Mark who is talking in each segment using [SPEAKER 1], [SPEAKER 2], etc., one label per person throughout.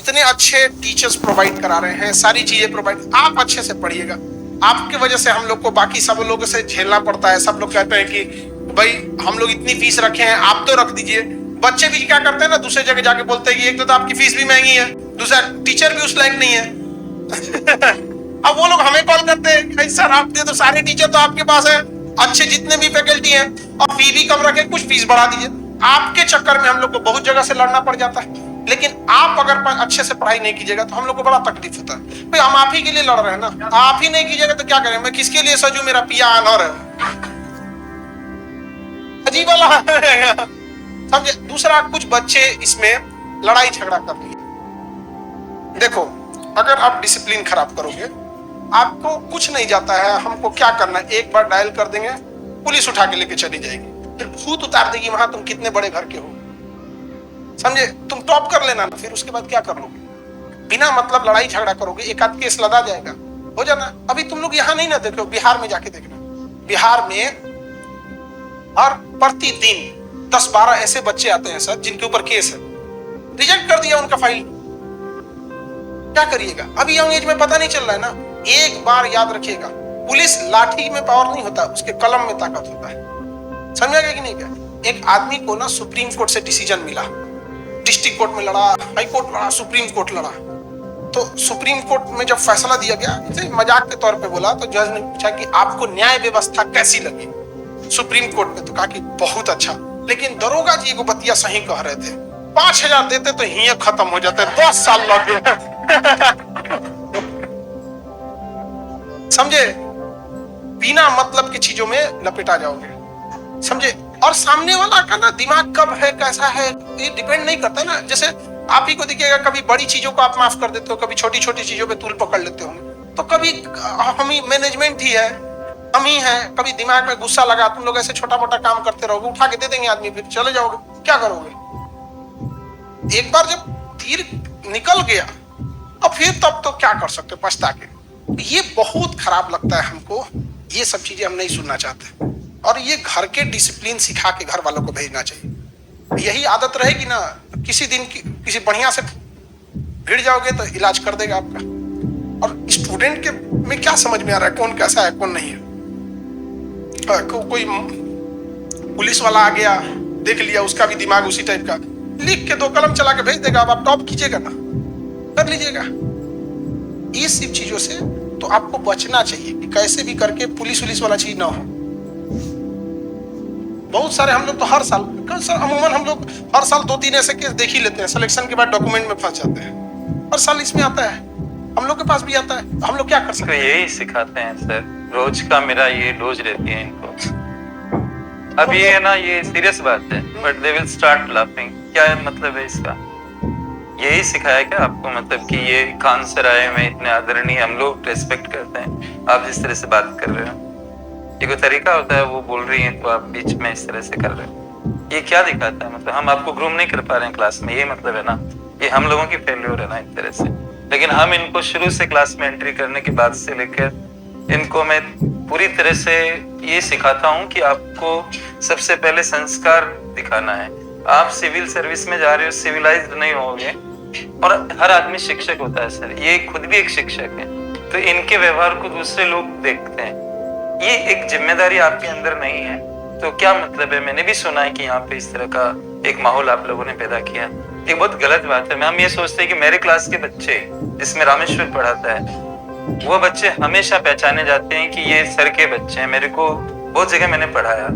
[SPEAKER 1] इतने अच्छे teachers provide करा रहे हैं, सारी चीजें प्रोवाइड, आप अच्छे से पढ़िएगा। आपकी वजह से हम लोग को बाकी सब लोगों से झेलना पड़ता है। सब लोग कहते हैं कि भाई हम लोग इतनी फीस रखे हैं, आप तो रख दीजिए। बच्चे भी क्या करते हैं ना, दूसरे जगह जाके बोलते हैं कि एक तो आपकी फीस भी महंगी है, दूसरा टीचर भी उस लायक नहीं है। अब वो लोग हमें कॉल करते हैं, सर आप दे तो सारे टीचर तो आपके पास है, अच्छे जितने भी फैकल्टी हैं, और फी भी कम रखे, कुछ फीस बढ़ा दीजिए। आपके चक्कर में हम लोग को बहुत जगह से लड़ना पड़ जाता है। लेकिन आप अगर अच्छे से पढ़ाई नहीं कीजिएगा तो हम लोग को बड़ा तकलीफ होता है। भाई हम आप ही के लिए लड़ रहे हैं ना, आप ही नहीं कीजिएगा तो क्या करें? मैं किसके लिए सजू, मेरा पिया अनहर है, अजीब वाला है। समझे? दूसरा, कुछ बच्चे इसमें लड़ाई झगड़ा कर लिए। देखो, अगर आप डिसिप्लिन खराब करोगे, आपको कुछ नहीं जाता है। हमको क्या करना है, एक बार डायल कर देंगे, पुलिस उठा के लेके चली जाएगी, फिर भूत उतार देगी वहां तुम कितने बड़े घर के हो। समझे? तुम टॉप कर लेना ना, फिर उसके बाद क्या कर लोगे? बिना मतलब लड़ाई झगड़ा करोगे, एक आध केस लदा जाएगा, हो जाना। अभी तुम लोग यहाँ नहीं ना देख लो, बिहार में जाके देखना। बिहार में हर प्रतिदिन 10-12 ऐसे बच्चे आते हैं सर जिनके ऊपर केस है, रिजेक्ट कर दिया उनका फाइल। क्या करिएगा? अभी यंग एज में पता नहीं चल रहा है ना। एक बार याद रखिएगा, पुलिस लाठी में पावर नहीं होता, उसके कलम में ताकत होता है। समझा गया कि नहीं? क्या एक आदमी को ना सुप्रीम कोर्ट से डिसीजन मिला, डिस्ट्रिक्ट कोर्ट में लड़ा, हाई कोर्ट लड़ा, सुप्रीम कोर्ट लड़ा। तो सुप्रीम कोर्ट में जब फैसला दिया गया, इसे मजाक के तौर पे बोला, तो जज ने पूछा कि आपको न्याय व्यवस्था कैसी लगी सुप्रीम कोर्ट में? तो कहा कि बहुत अच्छा। लेकिन दरोगा जी को बतिया सही कह रहे थे, 5,000 देते तो ही खत्म हो जाते, 10 साल लग गए। समझे? बिना मतलब की चीजों में लपेटा जाओगे। समझे? और सामने वाला का ना दिमाग कब है, कैसा है, ये डिपेंड नहीं करता ना। जैसे आप ही को दिखेगा, कभी बड़ी चीजों को आप माफ कर देते हो, कभी छोटी छोटी चीजों पे तूल पकड़ लेते हो। तो कभी हम ही मैनेजमेंट ही है, हम ही है। कभी दिमाग में गुस्सा लगा, तुम लोग ऐसे छोटा मोटा काम करते रहोगे, उठा के दे देंगे आदमी, फिर चले जाओगे, क्या करोगे? एक बार जब तीर निकल गया, अब फिर तब तो क्या कर सकते, पछता के। ये बहुत खराब लगता है हमको, ये सब चीजें हम नहीं सुनना चाहते। और ये घर के डिसिप्लिन सिखा के घर वालों को भेजना चाहिए। यही आदत रहेगी ना, किसी दिन किसी बढ़िया से भिड़ जाओगे तो इलाज कर देगा आपका। और स्टूडेंट के में क्या समझ में आ रहा है कौन कैसा है कौन नहीं है? कोई पुलिस वाला आ गया, देख लिया, उसका भी दिमाग उसी टाइप का, लिख के 2 कलम चला के भेज देगा। अब आप टॉप कीजिएगा ना, कर लीजिएगा। ये सब चीजों से तो आपको बचना चाहिए कि कैसे भी करके पुलिस वाला चीज ना हो। बहुत सारे हम लोग तो हर साल अमूमन हम लोग हर साल 2-3 ऐसे केस देख ही लेते हैं, सिलेक्शन के बाद डॉक्यूमेंट में फंस जाते हैं। हर साल इसमें आता है, हम लोग के पास भी आता है। हम लोग क्या कर सकते हैं?
[SPEAKER 2] यही सिखाते हैं सर, रोज का मेरा ये डोज रहती है इनको। अब ये है ना, ये सीरियस बात है, but they will start laughing. क्या मतलब है इसका? यही सिखाया क्या आपको? मतलब कि ये खान सराय में इतने आदरणीय, हम लोग रेस्पेक्ट करते हैं, आप जिस तरह से बात कर रहे हो, ये कोई तरीका होता है? वो बोल रही है तो आप बीच में इस तरह से कर रहे हो, ये क्या दिखाता है? मतलब हम आपको ग्रूम नहीं कर पा रहे हैं क्लास में, ये मतलब है ना, ये हम लोगों की फेल्योर है ना एक तरह से। लेकिन हम इनको शुरू से क्लास में एंट्री करने के बाद से लेकर इनको मैं पूरी तरह से ये सिखाता हूँ कि आपको सबसे पहले संस्कार दिखाना है। आप सिविल सर्विस में जा रहे हो, सिविलाइज्ड नहीं होगे। और हर आदमी शिक्षक होता है सर, ये खुद भी एक शिक्षक है, तो इनके व्यवहार को दूसरे लोग देखते हैं। ये एक जिम्मेदारी आपके अंदर नहीं है तो क्या मतलब है? मैंने भी सुना है कि यहाँ पे इस तरह का एक माहौल आप लोगों ने पैदा किया, ये बहुत गलत बात है। हम ये सोचते हैं कि मेरे क्लास के बच्चे, जिसमें रामेश्वर पढ़ाता है, वो बच्चे हमेशा पहचाने जाते हैं कि ये सर के बच्चे हैं। मेरे को बहुत जगह मैंने पढ़ाया,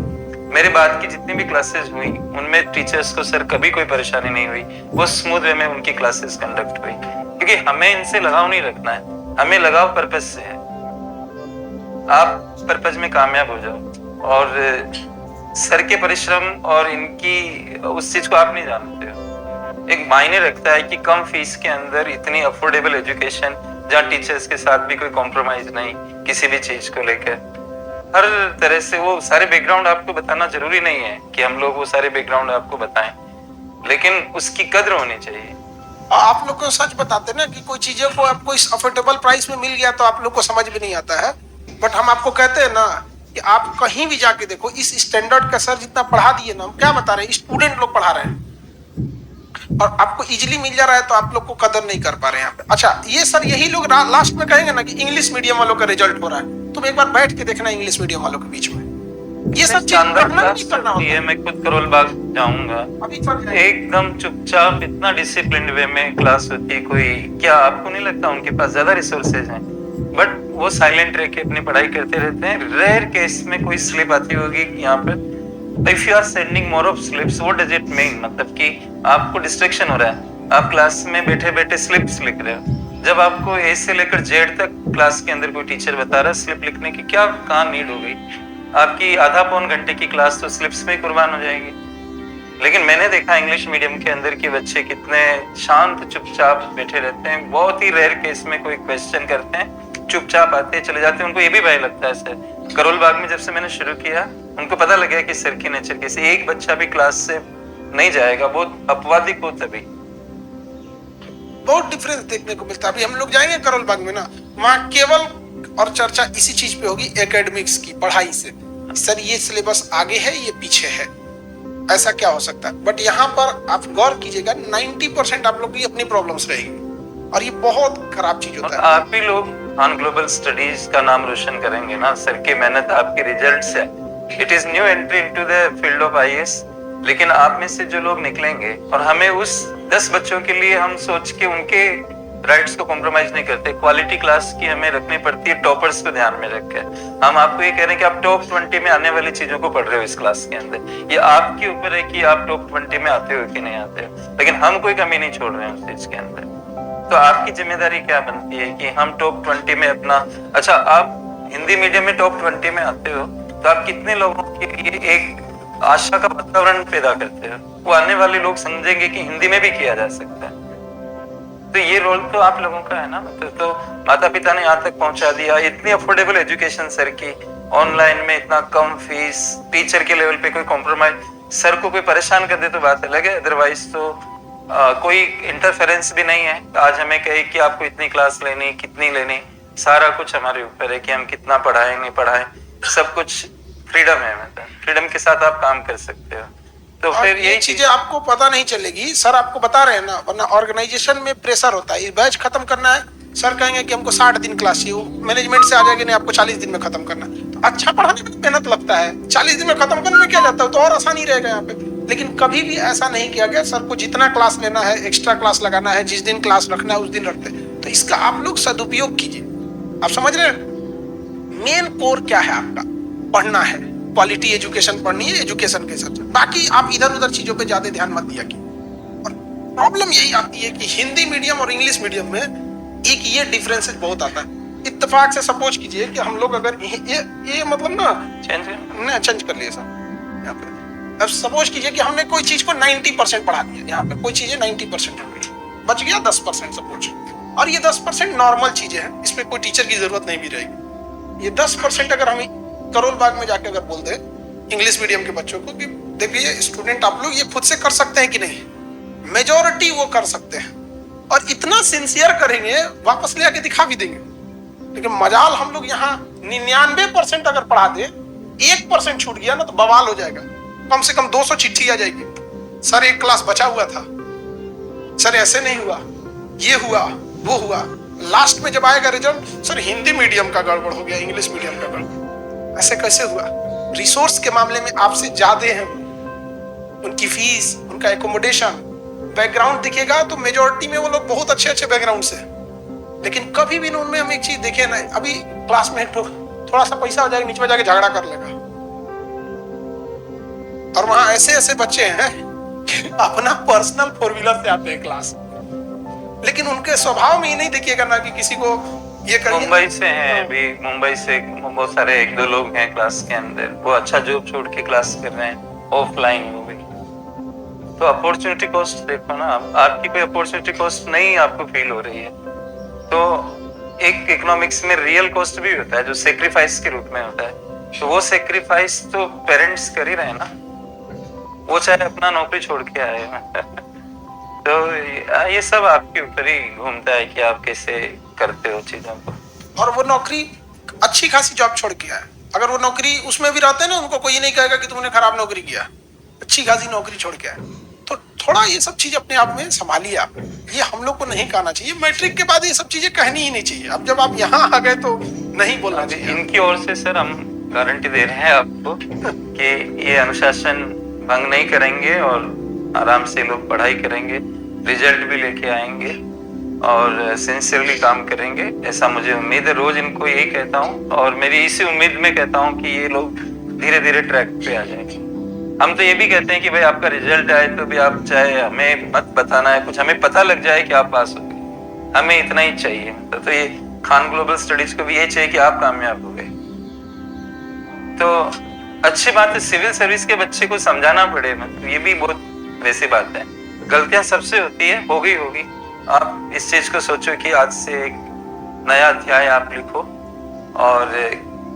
[SPEAKER 2] मेरे बाद की जितनी भी क्लासेस हुई उनमें टीचर्स को सर कभी कोई परेशानी नहीं हुई, वो स्मूथ वे में उनकी क्लासेस कंडक्ट हुई, क्योंकि हमें इनसे लगाव नहीं रखना है, हमें लगाव पर्पस से है। आप पर्पस में कामयाब हो जाओ, और सर के परिश्रम और इनकी उस चीज को आप नहीं जानते हो। एक मायने रखता है कि कम फीस के अंदर इतनी अफोर्डेबल एजुकेशन, जहाँ टीचर्स के साथ भी कोई कॉम्प्रोमाइज नहीं किसी भी चीज को लेकर, हर तरह से। वो सारे बैकग्राउंड आपको बताना जरूरी नहीं है कि हम लोग वो सारे बैकग्राउंड आपको बताएं, लेकिन उसकी कद्र होनी चाहिए।
[SPEAKER 1] आप लोग को सच बताते ना कि कोई चीजों को आपको इस अफोर्डेबल प्राइस में मिल गया तो आप लोग को समझ भी नहीं आता है। बट हम आपको कहते हैं ना कि आप कहीं भी जाके देखो, इस स्टैंडर्ड का सर जितना पढ़ा दिए ना, हम क्या बता रहे हैं, स्टूडेंट लोग पढ़ा रहे हैं। और आपको इजीली मिल जा रहा है तो आप लोग को कदर नहीं कर पा रहे हैं यहाँ पे। अच्छा, ये सर यही लोग लास्ट में कहेंगे ना कि इंग्लिश मीडियम वालों का रिजल्ट हो रहा है, तुम एक बार बैठ के देखना इंग्लिश मीडियम वालों के बीच में ये सब चीज
[SPEAKER 2] शानदार
[SPEAKER 1] करना
[SPEAKER 2] क्लास
[SPEAKER 1] नहीं करना
[SPEAKER 2] होती
[SPEAKER 1] होता
[SPEAKER 2] है।
[SPEAKER 1] है।
[SPEAKER 2] मैं खुद करोल बाग जाऊंगा,
[SPEAKER 1] अभी चल जाएगा।
[SPEAKER 2] एकदम चुपचाप, इतना डिसिप्लिन वे में क्लास होती है। कोई क्या आपको नहीं लगता उनके पास ज्यादा रिसोर्सेज हैं? बट वो साइलेंट रह के अपनी पढ़ाई करते रहते हैं। रेयर केस में कोई स्लिप आती होगी यहाँ पे। If you are sending more of slips, what does it mean? मतलब कि आपको डिस्ट्रैक्शन हो रहा है, आप क्लास में बैठे बैठे स्लिप्स लिख रहे हो, जब आपको ए से लेकर जेड तक क्लास के अंदर कोई टीचर बता रहा है स्लिप लिखने की, क्या कहाँ नीड हो गई? आपकी आधा पौन घंटे की क्लास तो स्लिप्स में ही कुर्बान हो जाएगी। लेकिन मैंने देखा इंग्लिश मीडियम के अंदर के बच्चे कितने शांत चुपचाप बैठे रहते हैं। बहुत ही रेयर केस में कोई क्वेश्चन करते हैं, चुपचाप आते चले जाते हैं। उनको ये भी भय लगता है सर। करोल बाग में जब से मैंने शुरू किया, उनको पता लग गया कि सर की नेचर कैसे। एक बच्चा भी क्लास से नहीं जाएगा, बहुत अपवादिक हो तभी।
[SPEAKER 1] बहुत डिफरेंस देखने को मिलता है। अभी हम लोग जाएंगे करोल बाग में ना, वहाँ केवल और चर्चा इसी चीज पे होगी, एकेडमिक्स की, पढ़ाई से। सर ये सिलेबस आगे है, ये पीछे है, ऐसा क्या हो सकता है। बट यहाँ पर आप गौर कीजिएगा 90% आप लोग की अपनी प्रॉब्लम्स रहेगी और ये बहुत खराब चीज होता है।
[SPEAKER 2] आप ही लोग ऑन ग्लोबल स्टडीज का नाम रोशन करेंगे ना। सर की मेहनत, आपके रिजल्ट्स है। It is new entry into the field of IAS, लेकिन आप में से जो लोग निकलेंगे, और हमें उस 10 बच्चों के लिए हम सोच के उनके राइट्स को कॉम्प्रोमाइज नहीं करते। क्वालिटी क्लास की हमें रखनी पड़ती है, टॉपर्स को ध्यान में रखकर। हम आपको ये कह रहे हैं कि आप टॉप 20 में आने वाली चीजों को पढ़ रहे हो इस क्लास के अंदर। ये आपके ऊपर है कि आप टॉप 20 में आते हो कि नहीं आते हो, लेकिन हम कोई कमी नहीं छोड़ रहे हैं उस चीज के अंदर। तो आपकी जिम्मेदारी क्या बनती है कि हम टॉप 20 में अपना। अच्छा, आप हिंदी मीडियम में टॉप 20 में आते हो तो आप कितने लोगों के लिए एक आशा का वातावरण पैदा करते हो। वो आने वाले लोग समझेंगे कि हिंदी में भी किया जा सकता है। तो ये रोल तो आप लोगों का है ना। तो माता पिता ने यहाँ तक पहुंचा दिया, इतनी अफोर्डेबल एजुकेशन सर की, ऑनलाइन में इतना कम फीस, टीचर के लेवल पे कोई कॉम्प्रोमाइज। सर को कोई परेशान कर दे तो बात अलग है, अदरवाइज तो कोई इंटरफेरेंस भी नहीं है। आज हमें कहे कि आपको इतनी क्लास लेनी, कितनी लेनी, सारा कुछ हमारे ऊपर है कि हम कितना पढ़ाएं नहीं पढ़ाएं। सब कुछ फ्रीडम है, मतलब फ्रीडम के साथ आप काम कर सकते हो। तो फिर
[SPEAKER 1] ये चीजें आपको पता नहीं चलेगी। सर आपको बता रहे हैं ना, वरना ऑर्गेनाइजेशन में प्रेशर होता है, बैच खत्म करना है, सर कहेंगे कि हमको 60 दिन क्लास चाहिए, मैनेजमेंट से आ जाएगी नहीं आपको 40 दिन में खत्म करना है। तो अच्छा पढ़ाने में मेहनत लगता है, 40 दिन में खत्म करने में क्या जाता है, तो और आसानी रहेगा यहाँ पे। लेकिन कभी भी ऐसा नहीं किया गया, सर को जितना क्लास लेना है, एक्स्ट्रा क्लास लगाना है, जिस दिन क्लास रखना है उस दिन रखते हैं। तो इसका आप लोग सदुपयोग कीजिए। आप समझ रहे हैं मेन कोर क्या है आपका? पढ़ना है, क्वालिटी एजुकेशन पढ़नी है, एजुकेशन के हिसाब से। बाकी आप इधर उधर चीजों पे ज्यादा ध्यान मत दिया कीजिए। और प्रॉब्लम यही आती है कि हिंदी मीडियम और इंग्लिश मीडियम में एक ये डिफरेंसेस बहुत आता है। इत्तेफाक से सपोज कीजिए कि हम लोग अगर ये मतलब ना चेंज कर लिए सर यहाँ पे। अब सपोज कीजिए कि हमने कोई चीज को 90% पढ़ा दिया, यहाँ पे कोई चीजें 90% हो गई, बच गया 10% सपोज। और ये 10% नॉर्मल चीजें हैं, इसमें कोई टीचर की जरूरत नहीं भी रहेगी। ये 10% अगर हम करोल बाग में जाके अगर बोल दे इंग्लिश मीडियम के बच्चों को कि देखिए स्टूडेंट आप लोग ये खुद से कर सकते हैं कि नहीं, मेजॉरिटी वो कर सकते हैं और इतना सिंसियर करेंगे, वापस ले आके दिखा भी देंगे। लेकिन मजाल हम लोग यहाँ 99% अगर पढ़ा दे, 1% छूट गया ना तो बवाल हो जाएगा। कम से कम 200 चिट्ठी आ जाएगी, सर एक क्लास बचा हुआ था, सर ऐसे नहीं हुआ, ये हुआ, वो हुआ। लास्ट में जब आएगा रिजल्ट, सर हिंदी मीडियम का गड़बड़ हो गया, इंग्लिश मीडियम का गड़बड़, ऐसे कैसे हुआ? रिसोर्स के मामले में आपसे ज्यादा हैं, उनकी फीस, उनका एकोमोडेशन, बैकग्राउंड दिखेगा तो मेजॉरिटी में वो लोग बहुत अच्छे अच्छे बैकग्राउंड से। लेकिन कभी भी उनमें हम एक चीज देखे ना, अभी क्लास में थोड़ा सा पैसा हो जाएगा, नीचे में जाके झगड़ा कर लेगा। और वहां ऐसे ऐसे बच्चे हैं अपना पर्सनल 4 व्हीलर से आते हैं क्लास, लेकिन उनके स्वभाव में ही नहीं देखिएगा ना कि किसी को ये करिए।
[SPEAKER 2] मुंबई से हैं अभी, मुंबई से बहुत सारे 1-2 लोग हैं क्लास के अंदर, वो अच्छा जॉब छोड़ के क्लास कर रहे हैं, ऑफलाइन हो गई। तो अपॉर्चुनिटी कॉस्ट देखो ना, आपकी कोई अपॉर्चुनिटी कॉस्ट नहीं आपको फील हो रही है। तो एक इकोनॉमिक्स में रियल कॉस्ट भी होता है जो सेक्रीफाइस के रूप में होता है। तो वो सेक्रीफाइस तो पेरेंट्स कर ही रहे हैं ना, वो चाहे अपना नौकरी छोड़ के आए तो ये सब आपके ऊपर ही घूमता है कि आप कैसे करते हो चीजों को।
[SPEAKER 1] और वो नौकरी अच्छी खासी जॉब छोड़ के आए, अगर वो नौकरी उसमें भी रहते हैं ना, उनको कोई नहीं कहेगा कि तुमने खराब नौकरी किया, अच्छी खासी नौकरी छोड़ के आए। तो थोड़ा ये सब चीज अपने आप में संभालिए आप। ये हम लोग को नहीं कहना चाहिए, मैट्रिक के बाद ये सब चीजें कहनी ही नहीं चाहिए। अब जब आप यहाँ आ गए तो नहीं बोलना चाहिए।
[SPEAKER 2] इनकी ओर से सर हम गारंटी दे रहे हैं आपको कि ये अनुशासन भंग नहीं करेंगे और आराम से लोग पढ़ाई करेंगे, रिजल्ट भी लेके आएंगे और सिंसियरली काम करेंगे, ऐसा मुझे उम्मीद है। रोज इनको यही कहता हूँ और मेरी इसी उम्मीद में कहता हूँ कि ये लोग धीरे धीरे ट्रैक पे आ जाएंगे। हम तो ये भी कहते हैं कि भाई आपका रिजल्ट आए तो भी आप चाहे हमें मत बताना है कुछ, हमें पता लग जाए कि आप पास हो गए, हमें इतना ही चाहिए। तो ये खान ग्लोबल स्टडीज को भी यही चाहिए कि आप कामयाब हो गए। तो अच्छी बात है, सिविल सर्विस के बच्चे को समझाना पड़े, मतलब ये भी बहुत वैसी बात है। गलतियां सबसे होती है, होगी। आप इस चीज को सोचो कि आज से एक नया अध्याय आप लिखो और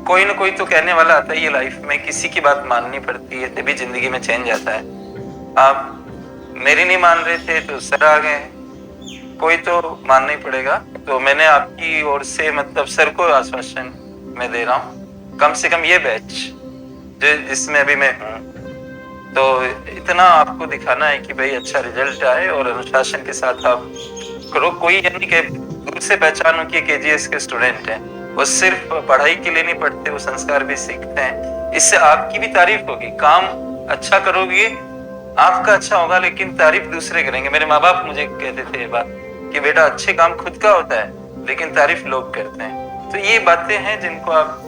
[SPEAKER 2] कोई ना कोई तो कहने वाला आता है ये लाइफ में, किसी की बात माननी पड़ती है तभी जिंदगी में चेंज आता है। आप मेरी नहीं मान रहे थे तो सर आ गए, कोई तो मानना ही पड़ेगा। तो मैंने आपकी ओर से मतलब सर को आश्वासन मैं दे रहा हूँ, कम से कम ये बैच जिसमें अभी मैं हूँ, तो इतना आपको दिखाना है कि भाई अच्छा रिजल्ट आए और अनुशासन के साथ आप करो। कोई यानी कि दूर से पहचानो कि केजीएस के स्टूडेंट हैं, वो सिर्फ पढ़ाई के लिए नहीं पढ़ते, वो संस्कार भी सीखते हैं। इससे आपकी भी तारीफ होगी, काम अच्छा करोगे आपका अच्छा होगा, लेकिन तारीफ दूसरे करेंगे। मेरे माँ बाप मुझे कहते थे ये बात कि बेटा अच्छे काम खुद का होता है लेकिन तारीफ लोग करते हैं। तो ये बातें हैं जिनको आप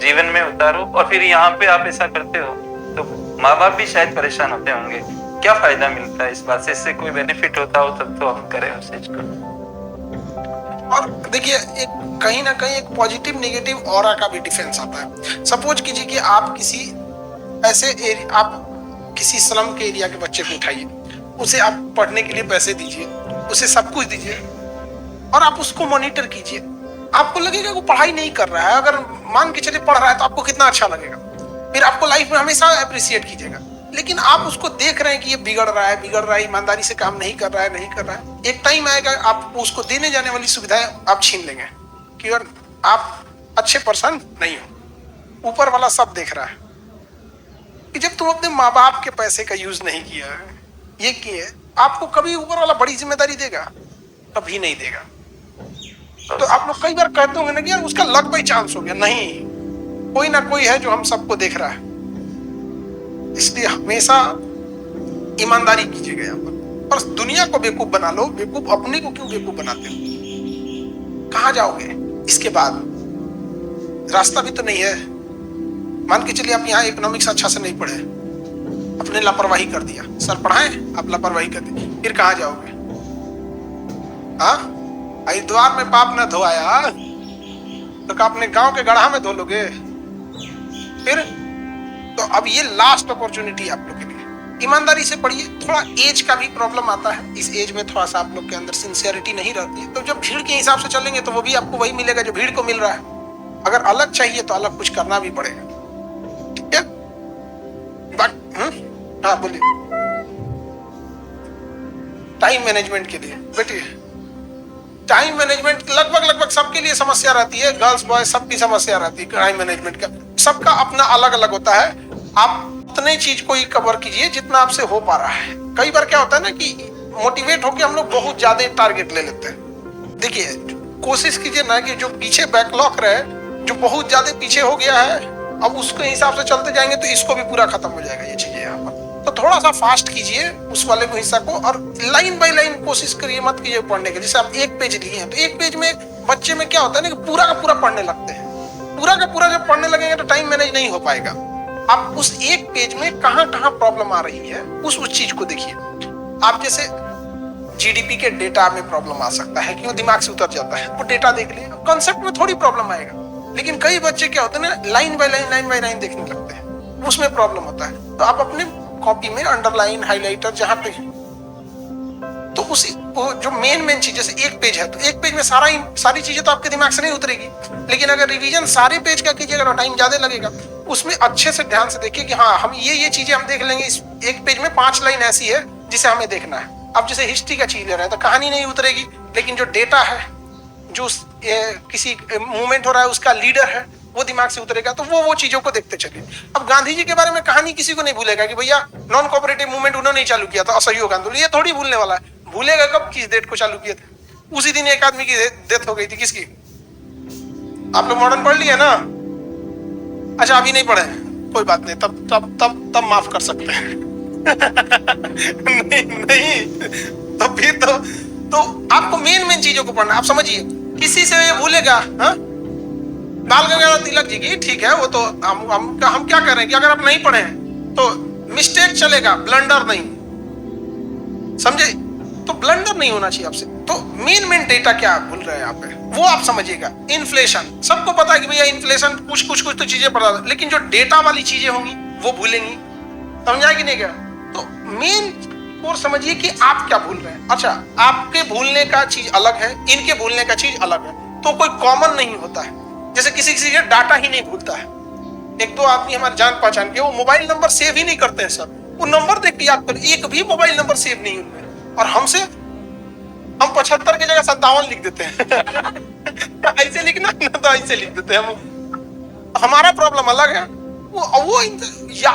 [SPEAKER 2] जीवन में उतारो और फिर यहाँ पे आप ऐसा करते हो तो माँ बाप भी शायद परेशान होते होंगे, क्या फायदा मिलता है इस बात से, इससे कोई बेनिफिट होता हो तब तो हम करें उस चीज को।
[SPEAKER 1] और देखिए एक कहीं ना कहीं एक पॉजिटिव नेगेटिव ऑरा का भी डिफरेंस आता है। सपोज कीजिए कि आप किसी ऐसे आप किसी स्लम के एरिया के बच्चे को उठाइए, उसे आप पढ़ने के लिए पैसे दीजिए, उसे सब कुछ दीजिए और आप उसको मॉनिटर कीजिए। आपको लगेगा वो पढ़ाई नहीं कर रहा है, अगर मान के चलिए पढ़ रहा है तो आपको कितना अच्छा लगेगा, फिर आपको लाइफ में हमेशा अप्रिशिएट कीजिएगा। लेकिन आप उसको देख रहे हैं कि ये बिगड़ रहा है, ईमानदारी से काम नहीं कर रहा है, एक टाइम आएगा आप उसको देने जाने वाली सुविधाएं आप छीन लेंगे कि आप अच्छे पर्सन नहीं हो। ऊपर वाला सब देख रहा है कि जब तुम अपने माँ बाप के पैसे का यूज नहीं किया है, ये किए, आपको कभी ऊपर वाला बड़ी जिम्मेदारी देगा? कभी नहीं देगा। तो आप लोग कई बार कहते होंगे ना कि यार उसका लक बाई चांस हो गया, नहीं, कोई ना कोई है जो हम सबको देख रहा है। इसलिए हमेशा ईमानदारी कीजिएगा यहाँ पर, और दुनिया को बेवकूफ बना लो, बेवकूफ अपने को क्यों बेवकूफ बनाते हो? कहाँ जाओगे इसके बाद? रास्ता भी तो नहीं है। मान के चलिए आप यहाँ इकोनॉमिक्स अच्छा से नहीं पढ़े, अपने लापरवाही कर दिया, सर पढ़ाए आप लापरवाही कर दी, फिर कहाँ जाओगे? हाँ, हरिद्वार में पाप न धोआया तो क्या अपने गांव के गड्ढा में धो लोगे? फिर तो अब ये लास्ट अपॉर्चुनिटी आप लोग के लिए, ईमानदारी से पढ़िए। थोड़ा एज का भी प्रॉब्लम आता है, इस एज में थोड़ा सा आप लोग के अंदर सिंसियरिटी नहीं रहती है, तो जब भीड़ के हिसाब से चलेंगे तो वो भी आपको वही मिलेगा जो भीड़ को मिल रहा है। अगर अलग चाहिए तो अलग कुछ करना भी पड़ेगा, ठीक है? हाँ बोलिए। टाइम मैनेजमेंट के लिए बेटी, टाइम मैनेजमेंट लगभग सबके लिए समस्या रहती है, गर्ल्स बॉयज सबकी समस्या रहती है टाइम मैनेजमेंट का। सबका अपना अलग अलग होता है। आप उतने चीज को ही कवर कीजिए जितना आपसे हो पा रहा है। कई बार क्या होता है ना कि मोटिवेट होकर हम लोग बहुत ज्यादा टारगेट ले लेते हैं। देखिए कोशिश कीजिए ना कि जो पीछे बैकलॉग रहे, जो बहुत ज्यादा पीछे हो गया है, अब उसके हिसाब से चलते जाएंगे तो इसको भी पूरा खत्म हो जाएगा ये चीजें यहाँ पर। तो थोड़ा सा फास्ट कीजिए उस वाले को हिस्सा को, और लाइन बाय लाइन कोशिश करिए, मत कीजिए पढ़ने के। जैसे आप एक पेज लिए हैं तो एक पेज में बच्चे में क्या होता है ना कि पूरा का पूरा पढ़ने लगते हैं। पूरा का पूरा जब पढ़ने लगेंगे तो टाइम मैनेज नहीं हो पाएगा। आप उस एक पेज में कहाँ कहाँ प्रॉब्लम आ रही है उस चीज को देखिए। आप जैसे जीडीपी के डेटा में प्रॉब्लम आ सकता है कि वो दिमाग से उतर जाता है, वो डेटा देख लिया, कॉन्सेप्ट में थोड़ी प्रॉब्लम आएगा। लेकिन कई बच्चे क्या होते हैं ना, लाइन बाय लाइन देखने लगते हैं, उसमें प्रॉब्लम होता है। तो आप अपने कॉपी में अंडरलाइन, हाइलाइटर जहां पे, तो उसी वो जो मेन चीज, जैसे एक पेज है तो एक पेज में सारी चीजें तो आपके दिमाग से नहीं उतरेगी। लेकिन अगर रिवीजन सारे पेज का कीजिएगा तो टाइम ज्यादा लगेगा। उसमें अच्छे से ध्यान से देखिए कि हाँ हम ये चीजें हम देख लेंगे। इस एक पेज में 5 लाइन ऐसी है जिसे हमें देखना है। अब जैसे हिस्ट्री का चीज ले रहे हैं तो कहानी नहीं उतरेगी, लेकिन जो डेटा है, जो किसी मूवमेंट हो रहा है उसका लीडर है, वो दिमाग से उतरेगा, तो वो चीजों को देखते चलिए। अब गांधी जी के बारे में कहानी किसी को नहीं भूलेगा कि भैया नॉन कोऑपरेटिव मूवमेंट उन्होंने ही चालू किया था, असहयोग आंदोलन, ये थोड़ी भूलने वाला है। भूलेगा कब, किस डेट को चालू किया था? उसी दिन एक आदमी की डेथ हो गई थी। किसकी? आप लोग मॉडर्न पढ़ लिए ना? अच्छा अभी नहीं पढ़े, कोई बात नहीं, तब तब तब तब माफ कर सकते हैं। नहीं तो फिर तो आपको मेन चीजों को पढ़ना। आप समझिए, किसी से ये भूलेगा, हाँ? बाल गंगाधर तिलक जी की, ठीक है, वो तो हम क्या कर रहे हैं कि अगर आप नहीं पढ़े हैं तो मिस्टेक चलेगा, ब्लंडर नहीं, समझे? तो ब्लंडर नहीं होना चाहिए आपसे। तो मेन डेटा क्या आप भूल रहे हैं यहाँ पे, वो आप समझिएगा। इन्फ्लेशन, सबको पता है कि भैया इन्फ्लेशन कुछ तो चीजें पढ़ा, लेकिन जो डेटा वाली चीजें होंगी वो भूलेंगी। समझा कि नहीं क्या? तो मेन कोर समझिए कि आप क्या भूल रहे हैं। अच्छा, आपके भूलने का चीज अलग है, इनके भूलने का चीज अलग है, तो कोई कॉमन नहीं होता है। जैसे किसी का डाटा ही नहीं भूलता है। एक दो आदमी हमारे जान पहचान के, वो मोबाइल नंबर सेव ही नहीं करते हैं सर, वो नंबर देख के याद कर, एक भी मोबाइल नंबर सेव नहीं उनमें। और हम 75 की जगह 57 लिख देते हैं। ऐसे लिखना ना, तो ऐसे लिख देते हैं हम। हमारा प्रॉब्लम अलग है। वो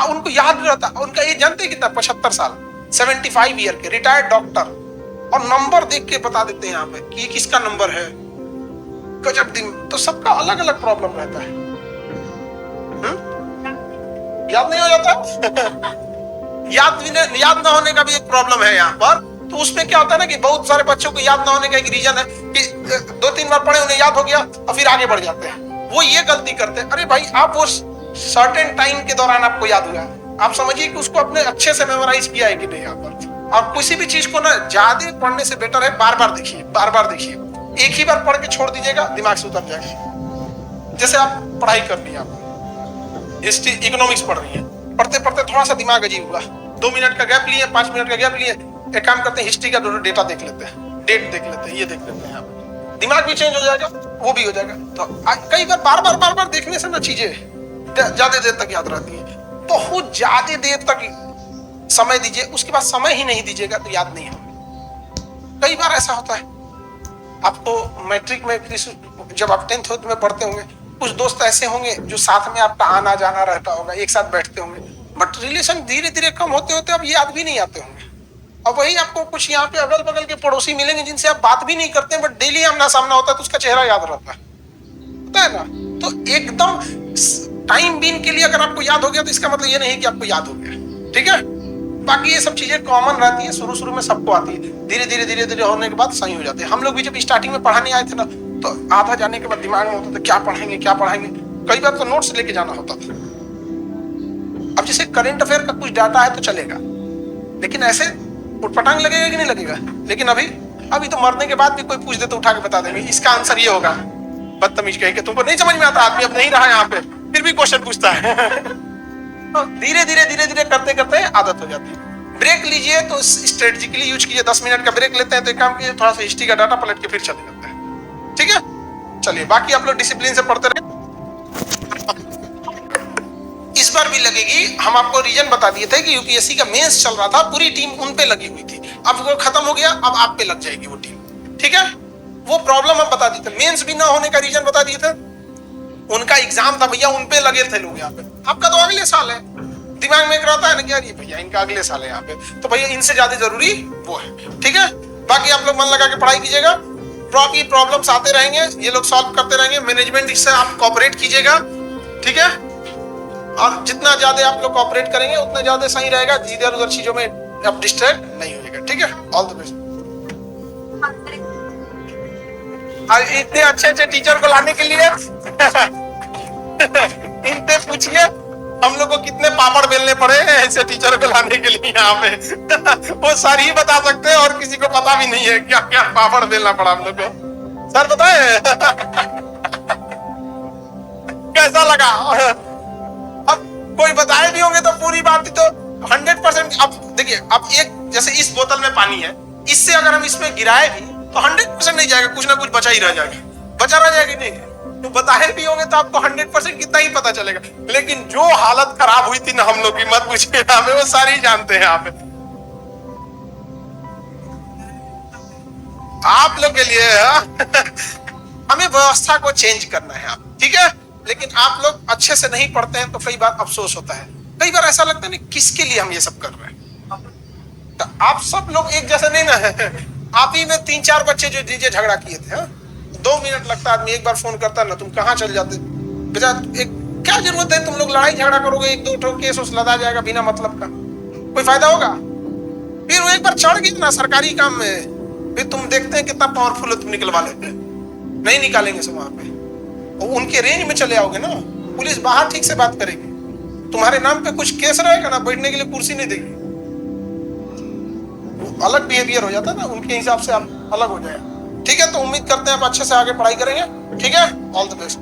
[SPEAKER 1] उनको याद नहीं रहता। उनका ये जानते हैं कितना, 75 साल, 75 ईयर के रिटायर्ड डॉक्टर, और नंबर देख के बता देते हैं यहाँ पे कि किसका नंबर है। गजब दिन। तो सबका अलग अलग प्रॉब्लम रहता है। याद नहीं हो जाता। याद ना होने का भी एक प्रॉब्लम है यहाँ पर। तो उसमें क्या होता है ना कि बहुत सारे बच्चों को याद ना होने का एक रीजन है कि 2-3 बार पढ़े, उन्हें याद हो गया और फिर आगे बढ़ जाते हैं। वो ये गलती करते हैं। अरे भाई, आप वो सर्टेन टाइम के दौरान आपको याद हुआ, आप समझिए कि उसको अपने अच्छे से मेमोराइज किया है कि नहीं यहाँ पर। और किसी भी चीज को ना ज्यादा पढ़ने से बेटर है बार बार देखिए, बार बार देखिए। एक ही बार पढ़ के छोड़ दीजिएगा, दिमाग से उतर जाएगा। जैसे आप पढ़ाई कर ली, आप हिस्ट्री इकोनॉमिक्स पढ़ रही है, पढ़ते पढ़ते थोड़ा सा दिमाग अजीब हुआ, 2 मिनट का गैप लिए, 5 मिनट का गैप लिए, एक काम करते हैं, हिस्ट्री का डेटा देख लेते हैं, डेट देख लेते हैं, ये देख लेते हैं, दिमाग भी चेंज हो जाएगा, वो भी हो जाएगा। तो कई बार बार बार देखने से ना चीजें ज्यादा देर तक याद रहती है। बहुत ज्यादा देर तक समय दीजिए, उसके बाद समय ही नहीं दीजिएगा तो याद नहीं होगा। कई बार ऐसा होता है, आपको मैट्रिक में जब आप 10th में पढ़ते होंगे, कुछ दोस्त ऐसे होंगे जो साथ में आपका आना जाना रहता होगा, एक साथ बैठते होंगे, बट रिलेशन धीरे धीरे कम होते होते अब याद भी नहीं आते होंगे। और वही आपको कुछ यहाँ पे अगल बगल के पड़ोसी मिलेंगे जिनसे आप बात भी नहीं करते, बट डेली आमना सामना होता है, तो उसका चेहरा याद रहता है ना। तो एकदम टाइम बीन के लिए अगर आपको याद हो गया तो इसका मतलब ये नहीं कि आपको याद हो गया, ठीक है। बाकी ये सब चीजें कॉमन रहती है, शुरू में सबको आती है, धीरे धीरे होने के बाद सही हो जाते हैं। हम लोग भी जब स्टार्टिंग में पढ़ाने आए थे ना, तो आधा जाने के बाद दिमाग में होता था क्या पढ़ाएंगे। कई बार तो नोट्स लेके जाना होता था। अब जैसे करंट अफेयर का कुछ डाटा है तो चलेगा, लेकिन ऐसे उठपटांग लगेगा कि नहीं लगेगा। लेकिन अभी तो मरने के बाद भी कोई पूछ दे तो उठा के बता देंगे इसका आंसर ये होगा। बदतमीज कह के, तुमको नहीं समझ में आता, आदमी अब नहीं रहा यहाँ पे, फिर भी क्वेश्चन पूछता है। तो धीरे धीरे करते आदत हो जाती है। ब्रेक लीजिए तो स्ट्रेटेजिकली यूज कीजिए। 10 मिनट का ब्रेक लेते हैं तो एक काम कीजिए, थोड़ा सा हिस्ट्री का डाटा पलट के फिर चले जाते हैं, ठीक है। चलिए, बाकी आप लोग डिसिप्लिन से पढ़ते रहे। इस बार भी लगेगी। हम आपको रीजन बता दिए थे कि यूपीएससी का मेंस चल रहा था, पूरी टीम उन पे लगी हुई थी। अब वो खत्म हो गया, अब आप पे लग जाएगी वो टीम, ठीक है। वो प्रॉब्लम हम बता दिए थे, मेंस भी ना होने का रीजन बता दिए थे। उनका एग्जाम था भैया, उन पे लगे थे लोग यहाँ पे। आपका तो अगले साल है, दिमाग में एक रहता है ना कि यार ये भैया इनका अगले साल है यहाँ पे, तो भैया इनसे ज्यादा जरूरी वो है, ठीक है। बाकी आप लोग मन लगा के पढ़ाई कीजिएगा, प्रॉब्लम्स आते रहेंगे, ये लोग सॉल्व करते रहेंगे। मैनेजमेंट से आप कोऑपरेट कीजिएगा, ठीक है। और जितना ज्यादा आप लोग कोऑपरेट करेंगे उतना ज्यादा सही रहेगा, इधर उधर चीजों में आप डिस्ट्रैक्ट नहीं होइएगा, ठीक है। All the best. इतने अच्छे टीचर को लाने के लिए इनसे पूछिए हम लोग को कितने पापड़ बेलने पड़े हैं ऐसे टीचर को लाने के लिए यहाँ पे। वो सर ही बता सकते हैं, और किसी को पता भी नहीं है क्या क्या पापड़ बेलना पड़ा हम लोग को। सर बताए कैसा लगा? अब कोई बताए भी होंगे तो पूरी बात तो 100%। अब देखिए, अब एक जैसे इस बोतल में पानी है, इससे अगर हम इसमें गिराए भी तो 100% नहीं जाएगा, कुछ ना कुछ बचा ही रह जाएगा, बचा रह जाएगा नहीं। तो बताए भी होंगे तो आपको 100% कितना ही पता चलेगा। लेकिन जो हालत खराब हुई थी ना हम लोग की, मत पूछिए, हमें वो सारे ही जानते हैं। यहाँ पे आप लोग के लिए हमें व्यवस्था को चेंज करना है, ठीक है। लेकिन आप लोग अच्छे से नहीं पढ़ते हैं तो कई बार अफसोस होता है, कई बार ऐसा लगता है नहीं किसके लिए हम ये सब कर रहे हैं। तो आप सब लोग एक जैसे नहीं ना है। आप ही में 3-4 बच्चे जो डीजे झगड़ा किए थे, हाँ? 2 मिनट लगता आदमी एक बार फोन करता ना, तुम कहाँ चल जाते बेटा। एक क्या जरूरत है, तुम लोग लड़ाई झगड़ा करोगे, 1-2 केस उस लदा जाएगा बिना मतलब का, कोई फायदा होगा? फिर वो एक बार चढ़ गई ना सरकारी काम में, फिर तुम देखते हैं कितना पावरफुल तुम निकलवा लेते हैं। नहीं निकालेंगे सब वहां पे, और उनके रेंज में चले आओगे ना, पुलिस बाहर ठीक से बात करेगी, तुम्हारे नाम पे कुछ केस रहेगा ना, बैठने के लिए कुर्सी नहीं देगी। अलग बिहेवियर हो जाता है ना, उनके हिसाब से आप अलग हो जाएगा। ठीक है, तो उम्मीद करते हैं आप अच्छे से आगे पढ़ाई करेंगे। ठीक है, ऑल द बेस्ट।